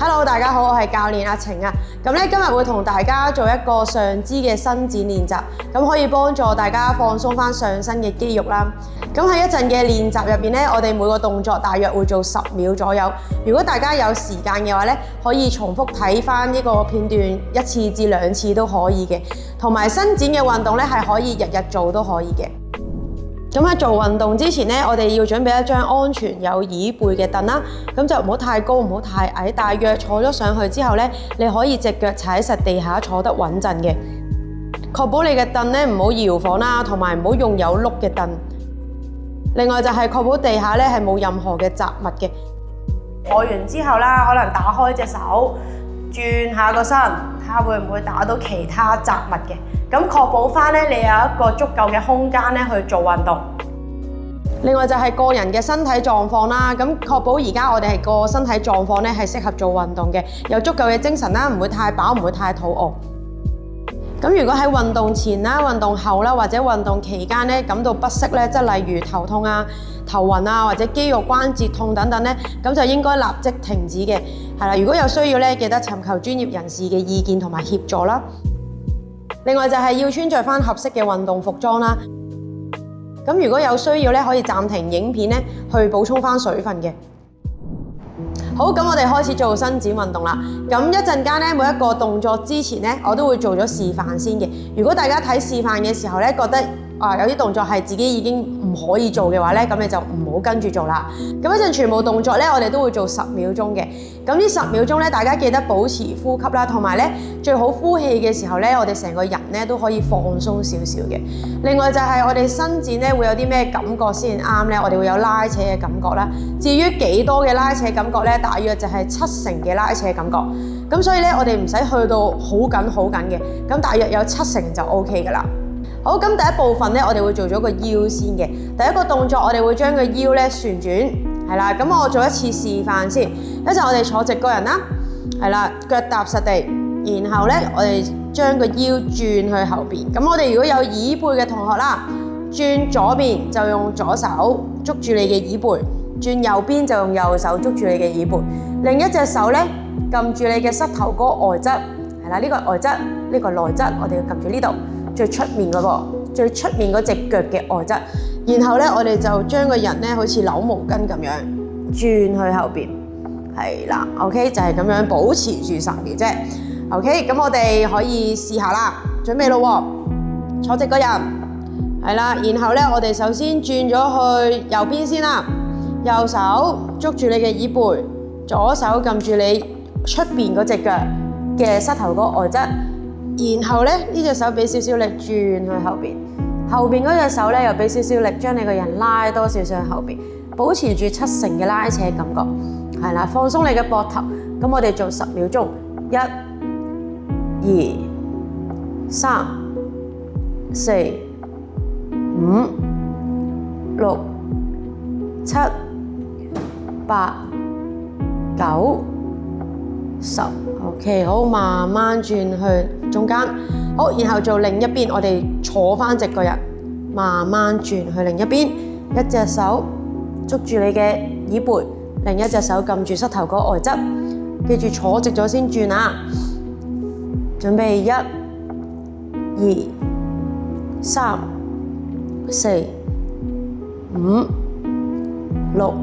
Hello， 大家好，我係教練阿晴啊。咁咧今日會同大家做一個上肢嘅伸展練習，咁可以幫助大家放鬆翻上身嘅肌肉啦。咁喺一陣嘅練習入邊咧，我哋每個動作大約會做10秒左右。如果大家有時間嘅話咧，可以重複睇翻呢個片段1次至2次都可以嘅。同埋伸展嘅運動咧係可以日日做都可以嘅。咁喺做運動之前咧，我哋要準備一張安全有椅背嘅凳啦。咁就唔好太高，唔好太矮，大約坐咗上去之後咧，你可以隻腳踩實地下，坐得穩陣嘅。確保你嘅凳咧唔好搖晃啦，同埋唔好用有碌嘅凳。另外就係確保地下咧係冇任何嘅雜物嘅。坐完之後啦，可能打開隻手，轉下個身，睇下會唔會打到其他雜物嘅。咁確保翻咧，你有一個足夠嘅空間咧去做運動。另外就係個人嘅身體狀況啦，咁確保而家我哋係個身體狀況咧係適合做運動嘅，有足夠嘅精神啦，唔會太飽，唔會太肚餓。咁如果喺運動前啦、運動後啦或者運動期間咧感到不適咧，即係例如頭痛啊、頭暈啊或者肌肉關節痛等等咧，咁就應該立即停止嘅。係啦，如果有需要咧，記得尋求專業人士嘅意見同埋協助啦。另外就係要穿着翻合適嘅運動服裝啦。咁如果有需要咧，可以暫停影片咧，去補充翻水分嘅。好，咁我哋開始做伸展運動啦。咁一陣間咧，每一個動作之前咧，我都會做咗示範先嘅。如果大家睇示範嘅時候咧，覺得有啲動作係自己已經唔可以做嘅話咧，咁你就唔好跟住做啦。咁一陣全部動作咧，我哋都會做10秒鐘嘅。咁呢10秒鐘咧，大家記得保持呼吸啦，同埋咧最好呼氣嘅時候咧，我哋成個人咧都可以放鬆少少嘅。另外就係我哋伸展咧會有啲咩感覺先啱咧？我哋會有拉扯嘅感覺啦。至於幾多嘅拉扯感覺咧，大約就係70%嘅拉扯感覺。咁所以咧，我哋唔使去到好緊好緊嘅，咁大約有70%就 OK 噶啦。好，咁第一部分咧，我哋會做咗個腰先嘅。第一個動作，我哋會將個腰咧旋轉，係啦。咁我做一次示範先。一陣我哋坐直個人啦，係啦，腳踏實地，然後咧我哋將個腰轉去後邊。咁我哋如果有椅背嘅同學啦，轉左邊就用左手捉住你嘅椅背，轉右邊就用右手捉住你嘅椅背。另一隻手咧撳住你嘅膝頭哥外側，係啦，呢個外側，呢個內側，我哋要撳住呢度。最出面嗰個，最出面嗰隻腳嘅外側，然後咧我哋就將個人咧好似扭毛巾咁樣轉去後邊，係啦 ，OK 就係咁樣保持住10秒啫 ，OK 咁我哋可以試下啦，準備咯喎，坐直個人，係啦，然後咧我哋首先轉咗去右邊先啦，右手捉住你嘅椅背，左手撳住你出邊嗰隻腳嘅膝頭哥外側。然後咧呢隻手俾少少力轉去後邊，後邊嗰隻手咧又俾少少力將你個人拉多少少去後邊，保持住70%嘅拉扯感覺，係啦，放鬆你嘅膊頭。咁我哋做10秒鐘，1、2、3、4、5、6、7、8、9、10。OK， 好，慢慢轉去中間，好，然後做另一邊，我哋坐翻直個人，慢慢轉去另一邊，一隻手捉住你嘅椅背，另一隻手撳住膝頭哥外側，記住坐直咗先轉啊！準備1、2、3、4、5、6、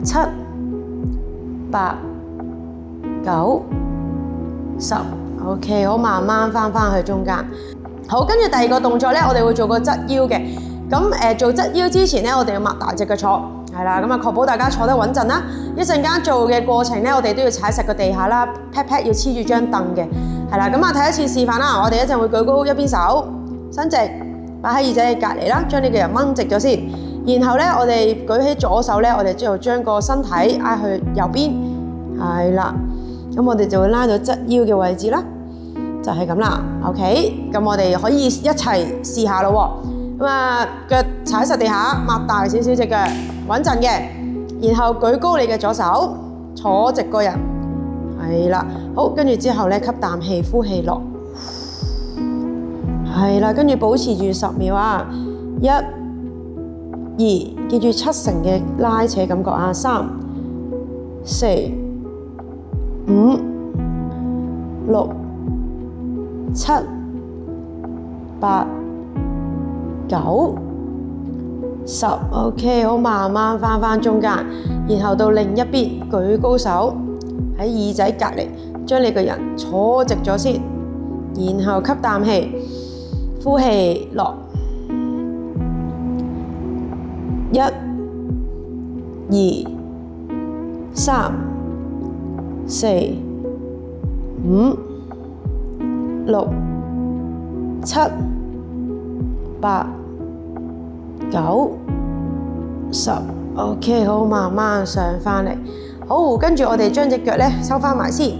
7、8、9、10 ，OK， 好，慢慢翻去中間。好，跟住第二個動作咧，我哋會做個側腰嘅。咁做側腰之前咧，我哋要擘大隻腳坐，係啦，咁啊確保大家坐得穩陣啦。一陣間做嘅過程咧，我哋都要踩實個地下啦 ，pat pat 要黐住張凳嘅，係啦。咁啊睇一次示範啦，我哋一陣會舉高一邊手，伸直，擺喺耳仔嘅隔離啦，將你嘅人掹直咗先。然後咧，我哋舉起左手咧，我哋之後將個身體挨去右邊，係啦。咁我哋就會拉到側腰嘅位置啦，就係咁啦。OK， 咁我哋可以一齊試下咯喎。咁啊，腳踩實地下，擘大少少隻腳，穩陣嘅。然後舉高你嘅左手，坐直個人，係啦。好，跟住之後咧，吸啖氣，呼氣落，係啦。跟住保持住10秒啊，1、2，記住70%嘅拉扯感覺啊，3、4、5、5、6、7、8、9、10。OK， 好，慢慢返中間，然後到另一邊舉高手喺耳仔隔離，將你個人坐直咗先，然後吸啖氣，呼氣落。1、2、3、4、5、6、7、8、9、10。OK， 好，慢慢上返嚟。好，跟住我哋將隻腳咧收返埋先。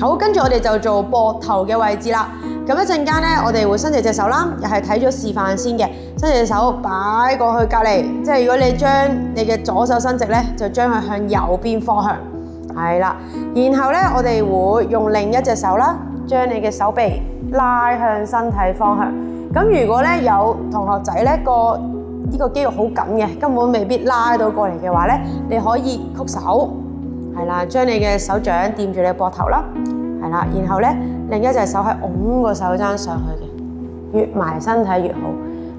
好，跟住我哋就做膊頭嘅位置啦。咁一陣間咧，我哋會伸直隻手啦，又係睇咗示範先嘅。伸直隻手擺過去隔離，即係如果你將你嘅左手伸直咧，就將佢向右邊方向，係啦。然後咧，我哋會用另一隻手啦，將你嘅手臂拉向身體方向。咁如果咧有同學仔咧呢個肌肉好緊嘅，根本未必拉到過嚟嘅話咧，你可以曲手，係啦，將你嘅手掌掂住你膊頭啦，係啦，然後咧另一隻手係拱個手踭上去嘅，越埋身體越好，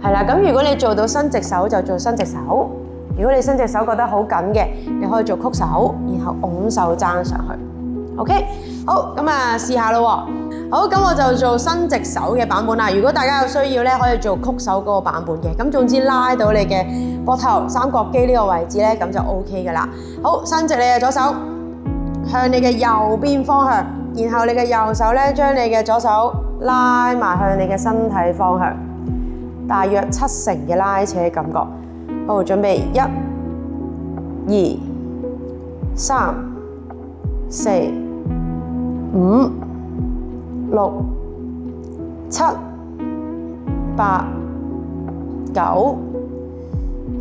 係啦。咁如果你做到伸直手就做伸直手，如果你伸直手覺得好緊嘅，你可以做曲手，然後拱手踭上去。OK， 好，咁啊試下咯喎。好，咁我就做伸直手嘅版本啦。如果大家有需要咧，可以做曲手嗰個版本嘅。咁總之拉到你嘅膊頭三角肌呢個位置咧，咁就 OK 噶啦。好，伸直你嘅左手向你嘅右邊方向，然後你嘅右手咧將你嘅左手拉埋向你嘅身體方向，大約70%嘅拉扯感覺。好，準備1、2、3、4、5、6、7、8、9、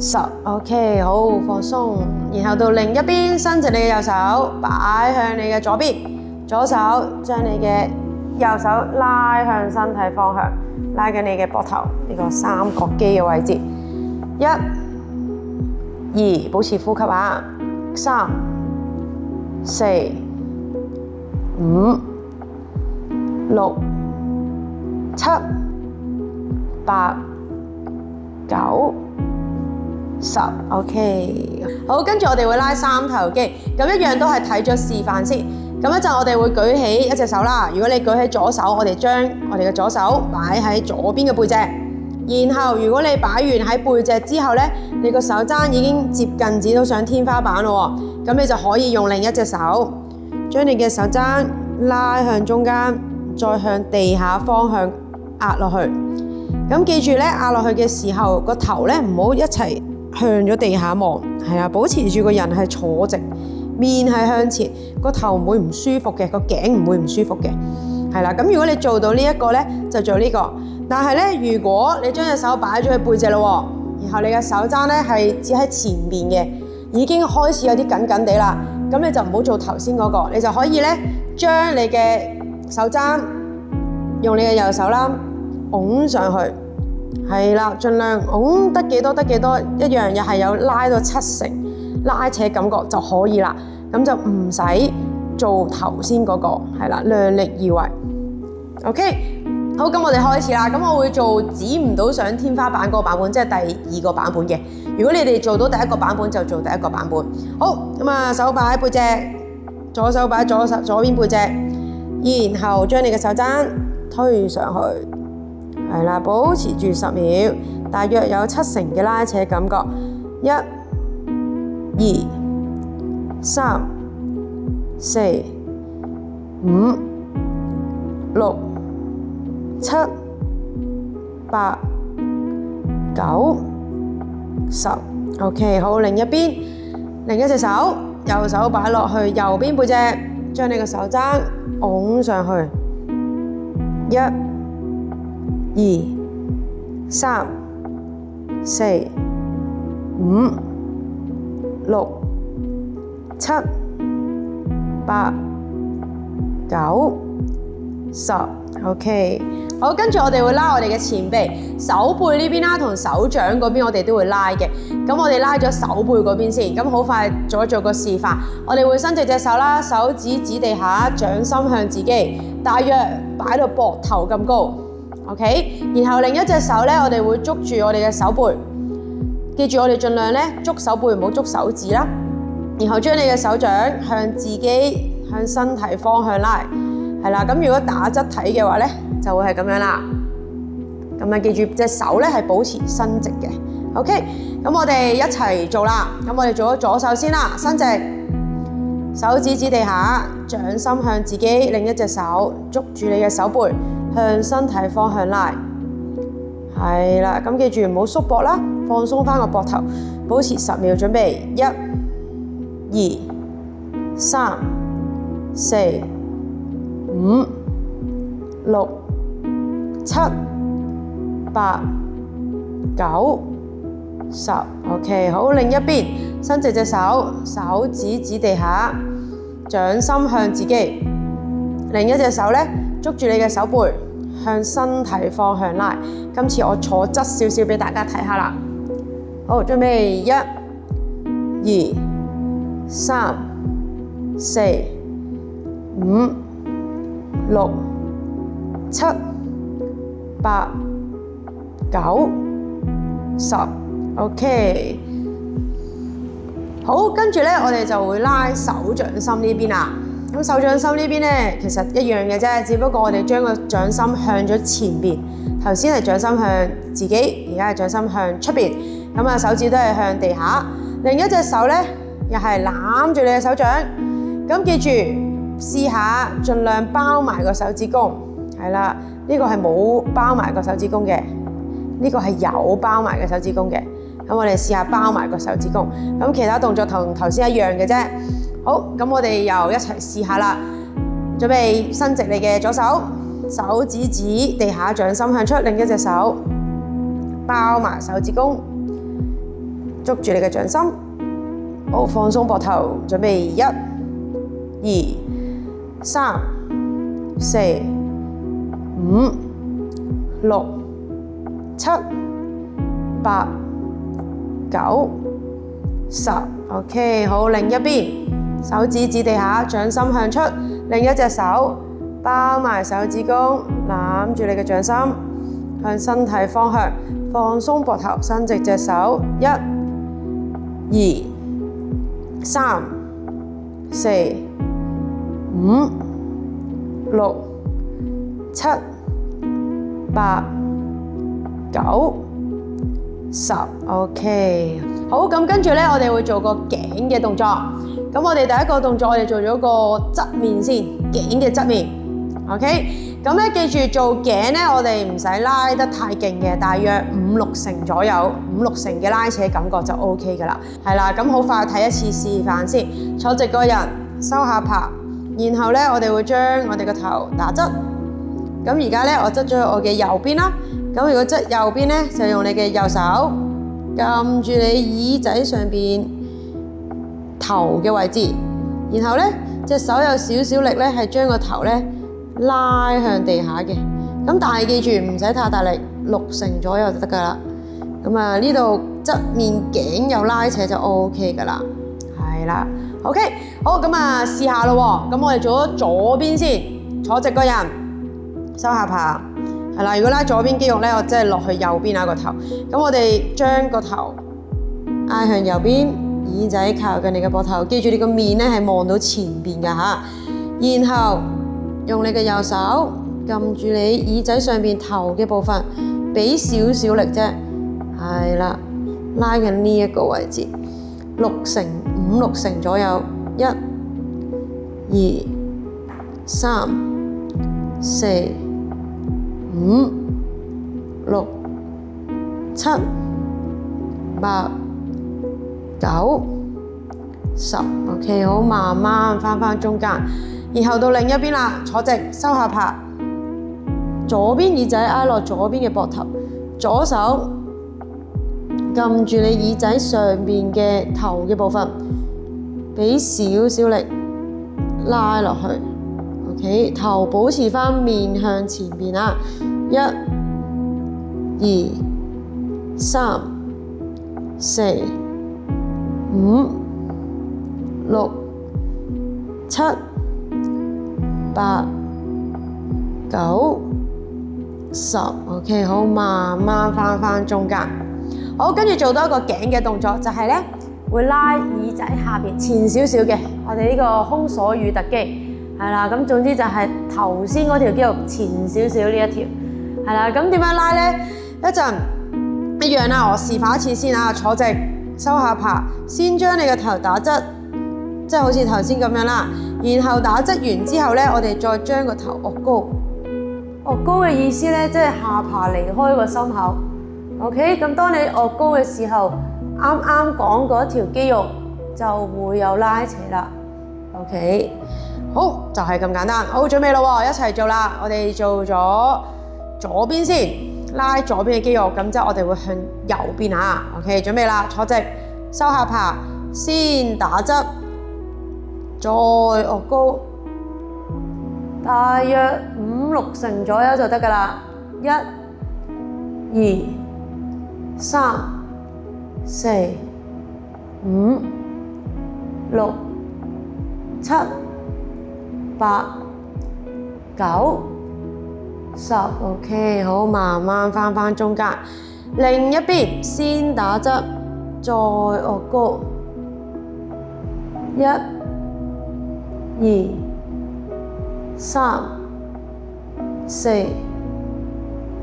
10。OK， 好，放鬆。然後到另一邊，伸直你嘅右手，擺向你嘅左邊，左手將你嘅右手拉向身體方向，拉緊你嘅膊頭呢個三角肌嘅位置。1、2，保持呼吸啊。3、4、5、6、7、8、9、10。OK， 好，跟住我哋會拉三頭肌，咁一樣都係睇咗示範先。咁一陣我哋會舉起一隻手啦。如果你舉起左手，我哋將我哋嘅左手擺喺左邊嘅背脊。然後如果你擺完喺背脊之後咧，你個手踭已經接近指到上天花板咯喎，咁你就可以用另一隻手將你嘅手踭拉向中間，再向地下方向壓落去。咁記住咧，壓落去嘅時候個頭咧唔好一齊向咗地下望，係啊，保持住個人係坐直，面係向前，個頭唔會唔舒服嘅，個頸唔會唔舒服嘅，係啦。咁如果你做到呢一個咧，就做呢個。但係咧，如果你將隻手擺咗喺背脊咯，然後你嘅手踭咧係只喺前面嘅，已經開始有啲緊緊地啦，咁你就唔好做頭先嗰個，你就可以咧將你嘅手踭用你嘅右手啦拱上去，係啦，盡量拱得幾多得幾多，一樣又係有拉到70%拉扯感覺就可以啦，咁就唔使做頭先嗰個，係啦，量力而為。OK。好，咁我哋開始啦。咁我會做指唔到上天花板嗰個版本，即係第2個版本嘅。如果你哋做到第1個版本，就做第1個版本。好，咁啊，手擺喺背脊，左手擺左邊背脊，然後將你嘅手踭推上去，係啦，保持住10秒，大約有70%嘅拉扯感覺。1、2、3、4、5、6、7、8、9、10。OK， 好，另一邊，另一隻手，右手擺落去右邊背脊，將你個手踭拱上去。1、2、3、4、5、6、7、8、9、10。OK。好，跟住我哋會拉我哋嘅前臂，手背呢邊啦，同手掌嗰邊我哋都會拉嘅。咁我哋拉咗手背嗰邊先，咁好快做個示範。我哋會伸直隻手啦，手指指地下，掌心向自己，大約擺到膊頭咁高。OK。然後另一隻手咧，我哋會捉住我哋嘅手背，記住我哋盡量咧捉手背，唔好捉手指啦。然後將你嘅手掌向自己向身體方向拉，係啦。咁如果打側體嘅話咧，就會係咁樣啦。咁啊，記住隻手咧係保持伸直嘅。OK。咁我哋一齊做啦。咁我哋做咗左手先啦，伸直，手指指地下，掌心向自己，另一隻手捉住你嘅手背，向身體方向拉。係啦，咁記住唔好縮膊啦，放鬆翻個膊頭，保持10秒，準備1、2、3、4、5、6、7、8、9、10。OK。好，另一邊伸直隻手，手指指地下，掌心向自己，另一隻手咧捉住你嘅手背，向身體方向拉。今次我坐側少少俾大家睇下啦。好，準備1、2、3、4、5、6、7、8、9、10。OK。好，跟住咧我哋就會拉手掌心呢邊啦。咁手掌心呢邊咧，其實一樣嘅啫，只不過我哋將個掌心向咗前邊。頭先係掌心向自己，而家係掌心向出邊。咁啊，手指都係向地下。另一隻手咧，又係攬住你嘅手掌。咁記住，試下盡量包埋個手指公。係啦，呢個係冇包埋個手指公嘅，呢個係有包埋個手指公嘅。咁我哋試下包埋個手指公。咁其他動作同頭先一樣嘅啫。好，咁我哋又一齊試下啦。準備伸直你嘅左手，手指指地下，掌心向出，另一隻手包埋手指公，捉住你嘅掌心。好，放鬆膊頭，準備1、2、3、4、5、6、7、8、9、10。OK。好，另一邊手指指地下，掌心向出，另一隻手包埋手指公，攬住你嘅掌心，向身體方向，放鬆膊頭，伸直隻手。1、2、3、4、5、6、7、8、9、10。OK。好，咁跟住咧，我哋會做個頸嘅動作。咁我哋第一個動作，我哋做咗個側面先，頸嘅側面。OK。咁咧，記住做頸咧，我哋唔使拉得太勁嘅，大約5、6成左右，5、6成嘅拉扯感覺就 OK 噶啦。係啦，咁好快睇一次示範先。坐直個人，收下巴，然後咧，我哋會將我哋個頭打側。咁而家咧，我側咗去我嘅右邊啦。咁如果側右邊咧，就用你嘅右手撳住你耳仔上邊頭嘅位置，然後咧隻手有少少力咧，係將個頭咧拉向地下嘅。咁但係記住唔使太大力，6成左右就得噶啦。咁啊，呢度側面頸有拉扯就 OK 噶啦。係啦 ，OK。好，咁啊試下咯。咁我哋做咗左邊先，坐直個人，收下巴。係啦，如果拉左邊肌肉咧，我即係落去右邊啊個頭。咁我哋將個頭挨向右邊，耳仔靠近你嘅膊頭。記住你個面咧係望到前邊㗎吓。然後用你嘅右手撳住你耳仔上邊頭嘅部分，俾少少力啫。係啦，拉緊呢一個位置，5、6成左右。1、2、3、4、5、6、7、8、9、10。OK， 好，慢慢翻中間，然後到另一邊啦，坐直，收下巴，左邊耳仔挨落左邊嘅膊頭，左手撳住你耳仔上邊嘅頭嘅部分，俾少少力拉落去。OK， 頭保持返面向前邊啊，1、2、3、4、5、6、7、8、9、10 OK， 好，慢慢返中間。好，跟住做多一個頸嘅動作，就係咧會拉耳仔下邊前少少嘅，我哋呢個胸鎖乳突肌係啦。咁總之就係頭先嗰條肌肉前少少呢一條係啦。咁點樣拉咧？一陣一樣啦，我示範一次先啊。坐直，收下巴，先將你嘅頭打側，即係好似頭先咁樣啦。然後打側完之後咧，我哋再將個頭岳高。岳高嘅意思咧，即係下巴離開個心口。OK， 咁當你岳高嘅時候，啱啱講嗰條肌肉就會有拉扯啦。OK， 好，就係咁簡單。好，準備咯喎，一齊做啦。我哋做咗左邊先，拉左邊嘅肌肉，咁之後我哋會向右邊啊。OK， 準備啦，坐直，收下巴，先打側，再岳高，大約5、6成左右就得㗎啦。1、2、3、4、5、6、7、8、9、10 OK， 好，慢慢返中間。另一邊先打側，再岳高。1、2、3、4、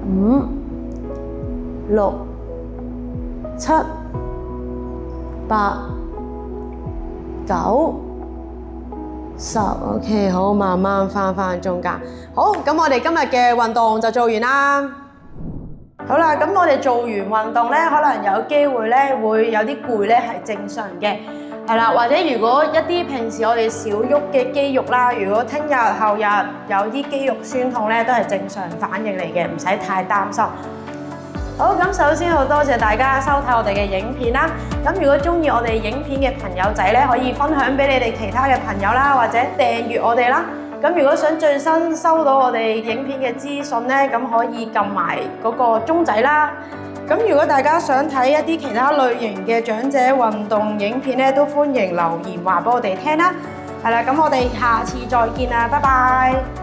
5、6、7、8、9、10 OK， 好，慢慢返中間。好，咁我哋今日嘅運動就做完啦。好啦，咁我哋做完運動咧，可能有機會咧會有啲攰咧，係正常嘅。係啦，或者如果一啲平時我哋少喐嘅肌肉啦，如果聽日後日有啲肌肉酸痛咧，都係正常反應嚟嘅，唔使太擔心。好，咁首先好多謝大家收睇我哋嘅影片啦。咁如果中意我哋影片嘅朋友仔咧，可以分享俾你哋其他嘅朋友啦，或者訂閱我哋啦。咁如果想最新收到我哋影片嘅資訊咧，咁可以撳埋嗰個鐘仔啦。咁如果大家想睇一啲其他類型嘅長者運動影片咧，都歡迎留言話俾我哋聽啦。係啦，咁我哋下次再見啦，拜拜。